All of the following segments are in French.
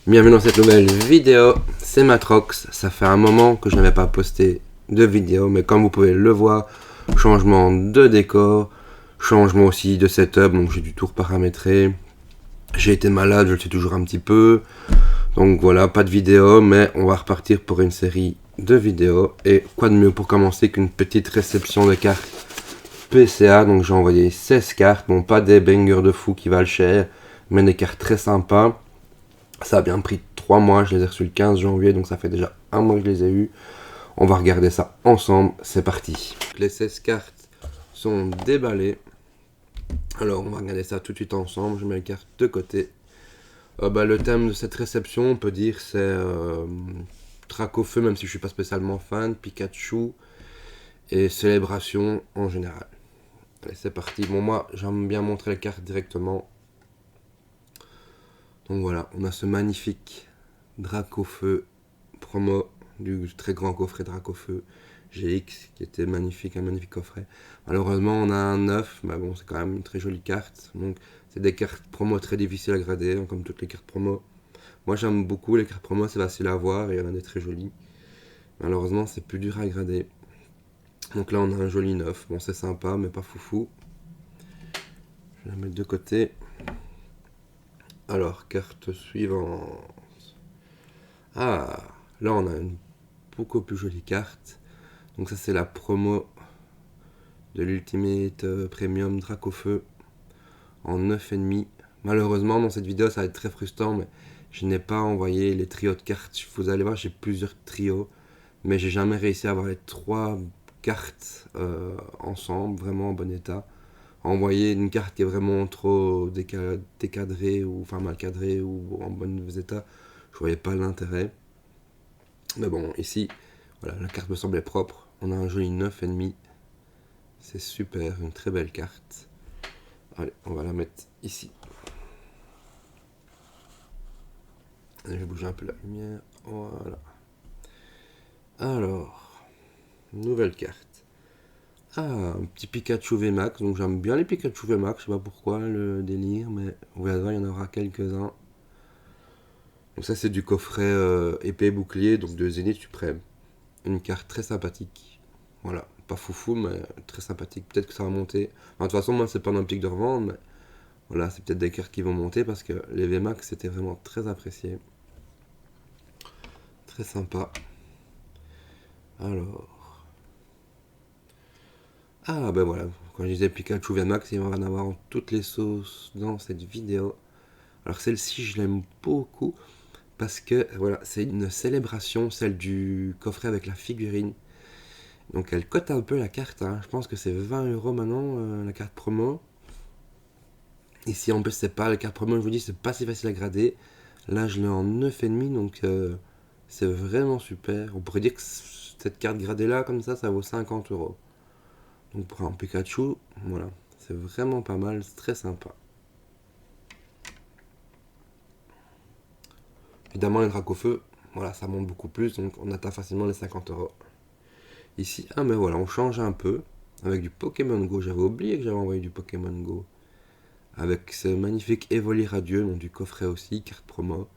Bienvenue dans cette nouvelle vidéo, c'est Matrox. Ça fait un moment que je n'avais pas posté de vidéo, mais comme vous pouvez le voir, changement de décor, changement aussi de setup, donc j'ai dû tout reparamétrer. J'ai été malade, je le suis toujours un petit peu, donc voilà, pas de vidéo, mais on va repartir pour une série de vidéos. Et quoi de mieux pour commencer qu'une petite réception de cartes PCA. Donc j'ai envoyé 16 cartes, bon pas des bangers de fou qui valent cher, mais des cartes très sympas. Ça a bien pris 3 mois, je les ai reçus le 15 janvier, donc ça fait déjà un mois que je les ai eus. On va regarder ça ensemble, c'est parti. Les 16 cartes sont déballées. Alors on va regarder ça tout de suite ensemble, je mets les cartes de côté. Le thème de cette réception, on peut dire, c'est Dracofeu, même si je suis pas spécialement fan, Pikachu et Célébration en général. Allez, c'est parti. Bon, moi, j'aime bien montrer les cartes directement. Donc voilà, on a ce magnifique Dracofeu promo du très grand coffret Dracofeu GX qui était magnifique, un magnifique coffret. Malheureusement, on a un 9, mais bon, c'est quand même une très jolie carte. Donc, c'est des cartes promo très difficiles à grader, hein, comme toutes les cartes promo. Moi, j'aime beaucoup les cartes promo, c'est facile à voir et il y en a des très jolies. Malheureusement, c'est plus dur à grader. Donc là, on a un joli 9. Bon, c'est sympa, mais pas foufou. Je vais la mettre de côté. Alors, carte suivante. Ah, là, on a une beaucoup plus jolie carte. Donc ça, c'est la promo de l'Ultimate Premium Dracofeu en 9,5. Malheureusement, dans cette vidéo, ça va être très frustrant, mais je n'ai pas envoyé les trios de cartes. Vous allez voir, j'ai plusieurs trios, mais j'ai jamais réussi à avoir les 3 cartes ensemble, vraiment en bon état. Envoyer une carte qui est vraiment trop décadrée, ou enfin mal cadrée, ou en bon état, je voyais pas l'intérêt. Mais bon, ici, voilà, la carte me semblait propre. On a un joli 9,5. C'est super, une très belle carte. Allez, on va la mettre ici. Je vais bouger un peu la lumière. Voilà. Alors, nouvelle carte. Ah, un petit Pikachu VMAX. Donc j'aime bien les Pikachu VMAX. Je sais pas pourquoi le délire, mais vous allez voir, il y en aura quelques-uns. Donc ça, c'est du coffret épée bouclier, donc de Zénith Suprême. Une carte très sympathique. Voilà, pas foufou, mais très sympathique. Peut-être que ça va monter. Enfin, de toute façon, moi, c'est pas dans l'optique de revendre, mais voilà, c'est peut-être des cartes qui vont monter parce que les VMAX, c'était vraiment très apprécié. Très sympa. Alors. Ah, ben voilà, quand je disais Pikachu VMAX, il va en avoir en toutes les sauces dans cette vidéo. Alors, celle-ci, je l'aime beaucoup parce que, voilà, c'est une célébration, celle du coffret avec la figurine. Donc, elle cote un peu la carte, hein. Je pense que c'est 20 € maintenant, la carte promo. Ici, en plus, c'est pas la carte promo, je vous dis, c'est pas si facile à grader. Là, je l'ai en 9,5, donc c'est vraiment super. On pourrait dire que cette carte gradée là, comme ça vaut 50 €. Donc pour un Pikachu, voilà, c'est vraiment pas mal, c'est très sympa. Évidemment, les Dracofeu, voilà, ça monte beaucoup plus, donc on atteint facilement les 50 €. Ici, ah mais voilà, on change un peu avec du Pokémon Go. J'avais oublié que j'avais envoyé du Pokémon Go. Avec ce magnifique Evoli Radieux, donc du coffret aussi, carte promo.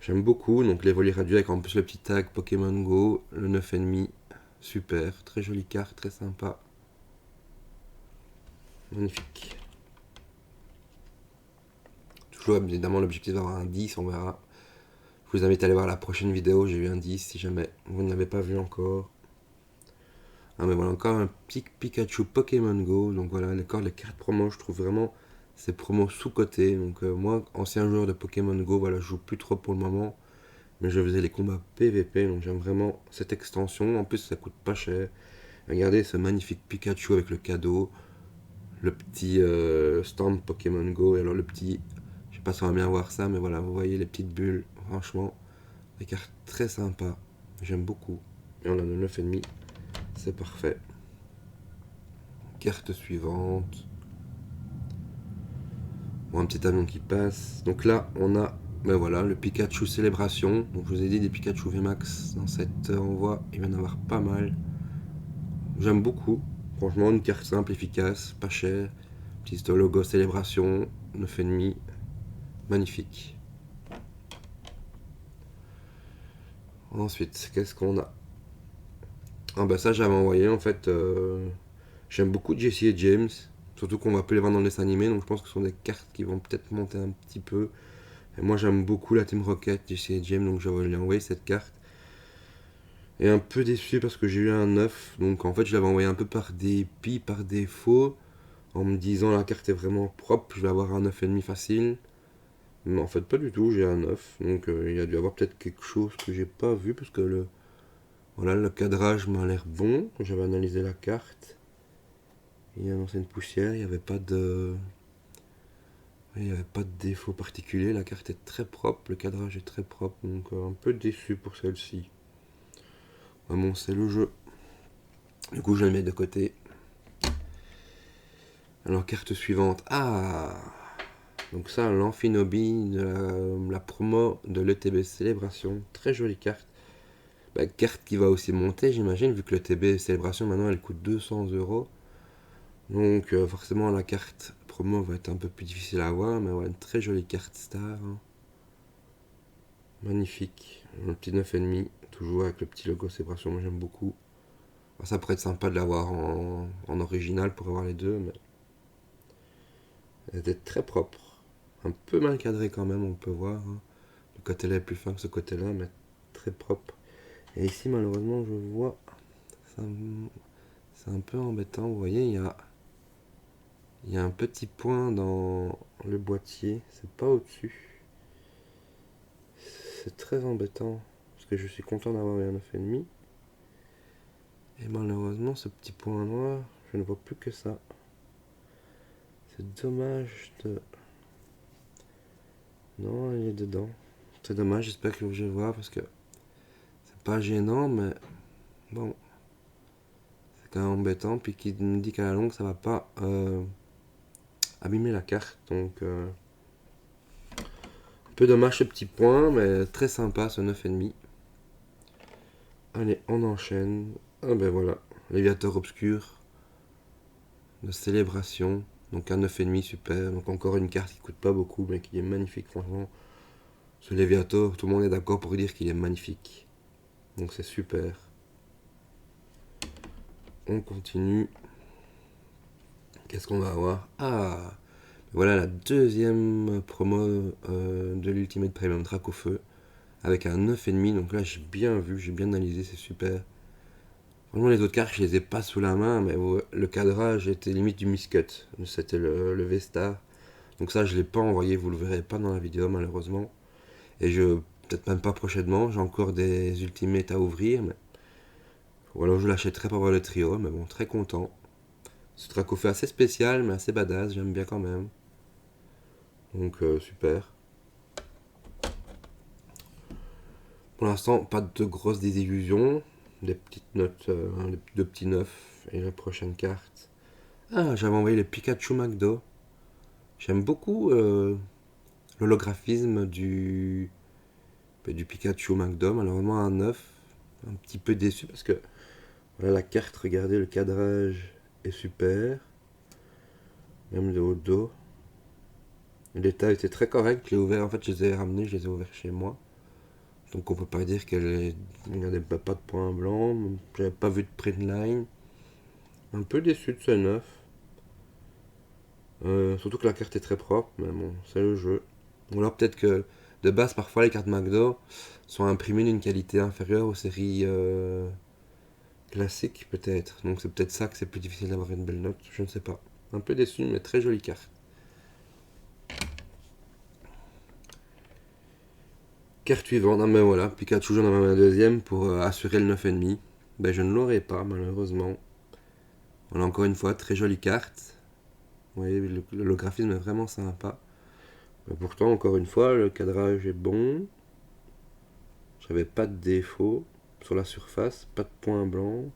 J'aime beaucoup, donc l'Evoli Radieux avec en plus le petit tag Pokémon Go, le 9,5. Super, très jolie carte, très sympa. Magnifique. Toujours évidemment l'objectif d'avoir un 10, on verra. Je vous invite à aller voir la prochaine vidéo, j'ai eu un 10 si jamais vous ne l'avez pas vu encore. Ah mais voilà, encore un petit Pikachu Pokémon Go. Donc voilà, les cartes promo, je trouve vraiment ces promos sous-cotés. Donc moi, ancien joueur de Pokémon Go, voilà, je joue plus trop pour le moment. Mais je faisais les combats PVP, donc j'aime vraiment cette extension. En plus, ça coûte pas cher. Regardez ce magnifique Pikachu avec le cadeau. Le petit stand Pokémon Go. Et alors le petit, je sais pas si on va bien voir ça, mais voilà, vous voyez les petites bulles. Franchement, des cartes très sympas. J'aime beaucoup. Et on a le 9,5. C'est parfait. Carte suivante. Bon, un petit avion qui passe. Donc là, on a ben voilà, le Pikachu Célébration. Donc je vous ai dit des Pikachu VMAX dans cette envoi. Il va y en avoir pas mal. J'aime beaucoup. Franchement, une carte simple, efficace, pas chère. Petit logo Célébration, 9,5. Magnifique. Ensuite, qu'est-ce qu'on a? Ah bah ça j'avais envoyé en fait. J'aime beaucoup Jesse et James. Surtout qu'on va plus les voir dans le dessin animé, donc je pense que ce sont des cartes qui vont peut-être monter un petit peu. Et moi j'aime beaucoup la Team Rocket, Jesse et James, donc j'avais lui envoyé cette carte. Et un peu déçu parce que j'ai eu un 9, donc en fait je l'avais envoyé un peu par dépit, par défaut, en me disant la carte est vraiment propre, je vais avoir un 9,5 facile. Mais en fait pas du tout, j'ai un 9, donc il y a dû avoir peut-être quelque chose que j'ai pas vu parce que le cadrage m'a l'air bon. J'avais analysé la carte. Il y a une poussière, il n'y avait pas de. Il n'y avait pas de défaut particulier, la carte est très propre, le cadrage est très propre, donc un peu déçu pour celle-ci. Ah bon, c'est le jeu. Du coup, je la mets de côté. Alors, carte suivante. Ah, donc ça, l'Amphinobi de la promo de l'ETB Célébration. Très jolie carte. Bah, carte qui va aussi monter, j'imagine, vu que l'ETB Célébration, maintenant, elle coûte 200 €. Donc, forcément, la carte promo va être un peu plus difficile à avoir, mais ouais, une très jolie carte star. Hein. Magnifique. Un petit 9,5, toujours avec le petit logo Célébration, moi j'aime beaucoup. Alors, ça pourrait être sympa de l'avoir en original pour avoir les deux, mais elle était très propre. Un peu mal cadré quand même, on peut voir. Hein. Le côté-là est plus fin que ce côté-là, mais très propre. Et ici, malheureusement, je vois. C'est un peu embêtant. Vous voyez, il y a un petit point dans le boîtier. C'est pas au-dessus. C'est très embêtant. Parce que je suis content d'avoir un 9,5. Et malheureusement, ce petit point noir, je ne vois plus que ça. C'est dommage de. Non, il est dedans. C'est dommage, j'espère que je vais voir parce que c'est pas gênant, mais bon, c'est quand même embêtant. Puis qui me dit qu'à la longue, ça va pas abîmer la carte. Donc, un peu dommage ce petit point, mais très sympa ce 9,5. Allez, on enchaîne. Ah ben voilà, Léviateur obscur de célébration. Donc un 9,5 super. Donc encore une carte qui coûte pas beaucoup, mais qui est magnifique, franchement. Ce Léviator, tout le monde est d'accord pour dire qu'il est magnifique. Donc c'est super. On continue. Qu'est-ce qu'on va avoir? Ah, voilà la deuxième promo de l'Ultimate Premium Track au feu. Avec un 9,5. Donc là, j'ai bien vu, j'ai bien analysé, c'est super. Vraiment, les autres cartes, je les ai pas sous la main, mais le cadrage était limite du Miscut. C'était le V-Star. Donc ça, je l'ai pas envoyé, vous le verrez pas dans la vidéo, malheureusement. Et peut-être même pas prochainement, j'ai encore des Ultimates à ouvrir, mais ou alors je l'achèterai pour avoir le trio, mais bon, très content. Ce track fait assez spécial, mais assez badass, j'aime bien quand même. Donc super. Pour l'instant, pas de grosses désillusions. Des petites notes, de petits neufs et la prochaine carte. Ah, j'avais envoyé le Pikachu McDo. J'aime beaucoup l'holographisme du Pikachu McDo. Malheureusement, un 9. Un petit peu déçu parce que voilà la carte, regardez, le cadrage est super. Même le haut dos. L'état était très correct. Je l'ai ouvert, en fait, je les ai ramenés, je les ai ouverts chez moi. Donc on peut pas dire qu'il n'y avait pas de points blancs. J'avais pas vu de print line. Un peu déçu de ce 9. Surtout que la carte est très propre, mais bon, c'est le jeu. Ou alors peut-être que de base, parfois les cartes McDo sont imprimées d'une qualité inférieure aux séries classiques, peut-être. Donc c'est peut-être ça que c'est plus difficile d'avoir une belle note, je ne sais pas. Un peu déçu, mais très jolie carte. Carte suivante, ah ben voilà, Pikachu j'en avais un deuxième pour assurer le 9,5. Ben je ne l'aurai pas malheureusement. Voilà encore une fois, très jolie carte. Vous voyez, le graphisme est vraiment sympa. Ben pourtant, encore une fois, le cadrage est bon. J'avais pas de défaut sur la surface, pas de points blancs.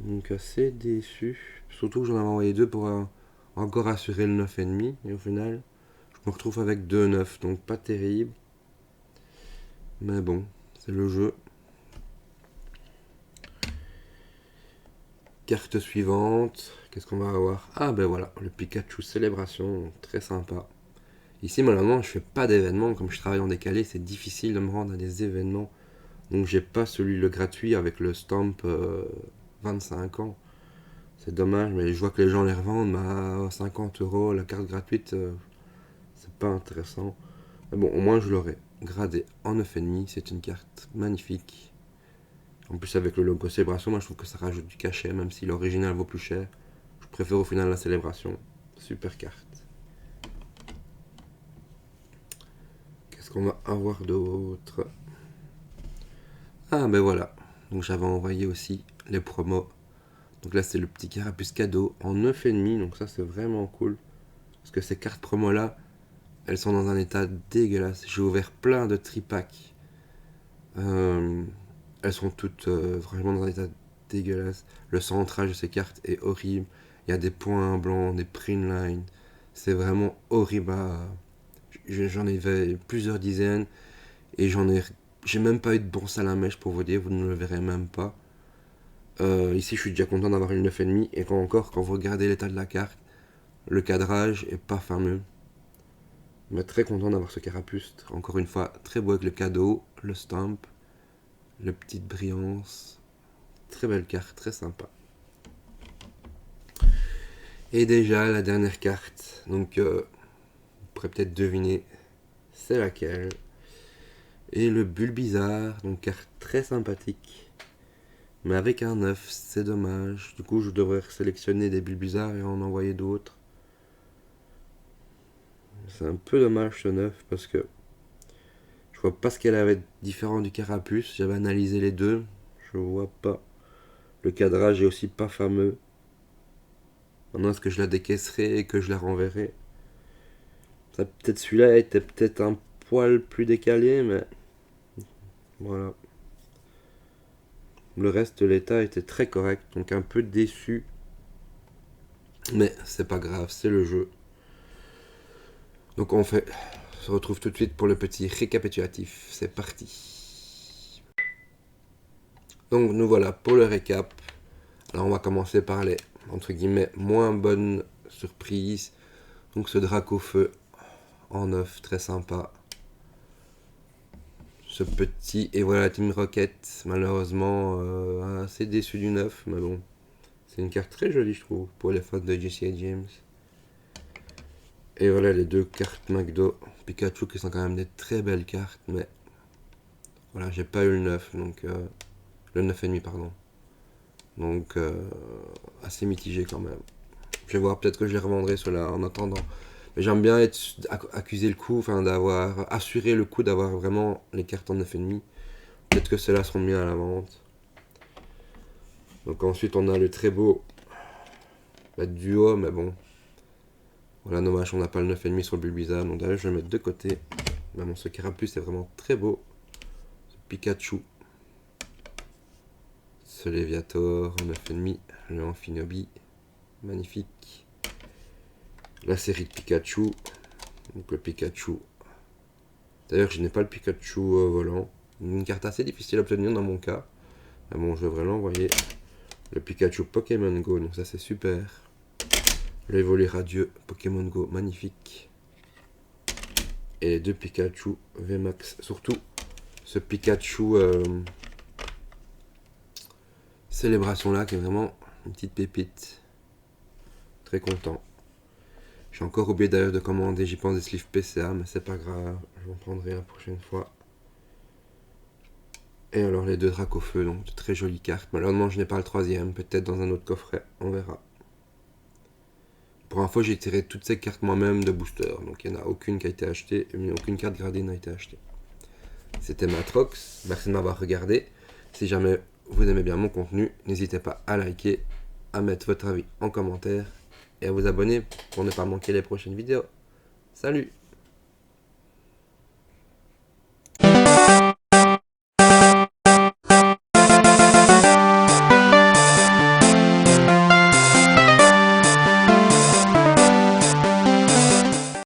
Donc assez déçu. Surtout que j'en avais envoyé deux pour encore assurer le 9,5. Et au final, je me retrouve avec 2,9. Donc pas terrible. Mais bon, c'est le jeu. Carte suivante. Qu'est-ce qu'on va avoir? Ah ben voilà, le Pikachu Célébration. Très sympa. Ici, malheureusement, je fais pas d'événements. Comme je travaille en décalé, c'est difficile de me rendre à des événements Donc j'ai pas celui le gratuit avec le stamp 25 ans. C'est dommage, mais je vois que les gens les revendent à 50 euros. La carte gratuite, c'est pas intéressant. Mais bon, au moins je l'aurai gradé en 9,5. C'est une carte magnifique. En plus avec le logo Célébration, moi je trouve que ça rajoute du cachet, même si l'original vaut plus cher. Je préfère au final la Célébration. Super carte. Qu'est-ce qu'on va avoir d'autre? Ah ben voilà. Donc j'avais envoyé aussi les promos. Donc là c'est le petit carapuce cadeau en 9,5. Donc ça c'est vraiment cool. Parce que ces cartes promo là, elles sont dans un état dégueulasse. J'ai ouvert plein de tripacks. Elles sont toutes vraiment dans un état dégueulasse. Le centrage de ces cartes est horrible. Il y a des points blancs, des print lines. C'est vraiment horrible. J'en ai fait plusieurs dizaines. Et j'ai même pas eu de bon salamèche pour vous dire. Vous ne le verrez même pas. Ici, je suis déjà content d'avoir une 9,5. Et quand vous regardez l'état de la carte, le cadrage est pas fameux. Mais très content d'avoir ce carapuce. Encore une fois, très beau avec le cadeau, le stamp, la petite brillance. Très belle carte, très sympa. Et déjà, la dernière carte. Donc, vous pourrez peut-être deviner c'est laquelle. Et le Bulbizarre, donc carte très sympathique. Mais avec un 9, c'est dommage. Du coup, je devrais sélectionner des Bulbizarres et en envoyer d'autres. C'est un peu dommage ce 9 parce que je vois pas ce qu'elle avait de différent du carapuce. J'avais analysé les deux. Je vois pas. Le cadrage est aussi pas fameux. Maintenant, est-ce que je la décaisserai et que je la renverrai? Peut-être celui-là était peut-être un poil plus décalé, mais voilà. Le reste de l'état était très correct, donc un peu déçu. Mais c'est pas grave, c'est le jeu. Donc on se retrouve tout de suite pour le petit récapitulatif. C'est parti. Donc nous voilà pour le récap. Alors on va commencer par les, entre guillemets, moins bonnes surprises. Donc ce Dracofeu en 9, très sympa. Ce petit, et voilà Team Rocket, malheureusement assez déçu du 9, mais bon. C'est une carte très jolie je trouve, pour les fans de Jessie et James. Et voilà les deux cartes McDo, Pikachu qui sont quand même des très belles cartes, mais voilà, j'ai pas eu le 9, donc le 9,5 pardon. Donc assez mitigé quand même. Je vais voir, peut-être que je les revendrai ceux-là en attendant. Mais j'aime bien accuser le coup, enfin d'avoir assuré le coup d'avoir vraiment les cartes en 9,5. Peut-être que ceux-là seront mis à la vente. Donc ensuite on a le très beau duo, mais bon. Voilà, dommage, on n'a pas le 9,5 sur le Bulbizarre, donc d'ailleurs je vais le mettre de côté. Mais bon, ce carapuce est vraiment très beau. Ce Pikachu. Ce Léviator en 9,5. Le Amphinobi. Magnifique. La série de Pikachu. Donc le Pikachu. D'ailleurs, je n'ai pas le Pikachu volant. Une carte assez difficile à obtenir dans mon cas. Mais bon, je devrais l'envoyer. Le Pikachu Pokémon Go, donc ça c'est super. Le Evoli Radieux Pokémon Go, magnifique. Et les deux Pikachu VMAX. Surtout ce Pikachu Célébration là qui est vraiment une petite pépite. Très content. J'ai encore oublié d'ailleurs de commander, j'y pense, des sleeves PCA, mais c'est pas grave, je m'en prendrai la prochaine fois. Et alors les deux Dracofeu, donc de très jolies cartes. Malheureusement je n'ai pas le troisième, peut-être dans un autre coffret, on verra. Pour info, j'ai tiré toutes ces cartes moi-même de booster, donc il n'y en a aucune qui a été achetée, mais aucune carte gradée n'a été achetée. C'était Matrox, merci de m'avoir regardé. Si jamais vous aimez bien mon contenu, n'hésitez pas à liker, à mettre votre avis en commentaire et à vous abonner pour ne pas manquer les prochaines vidéos. Salut!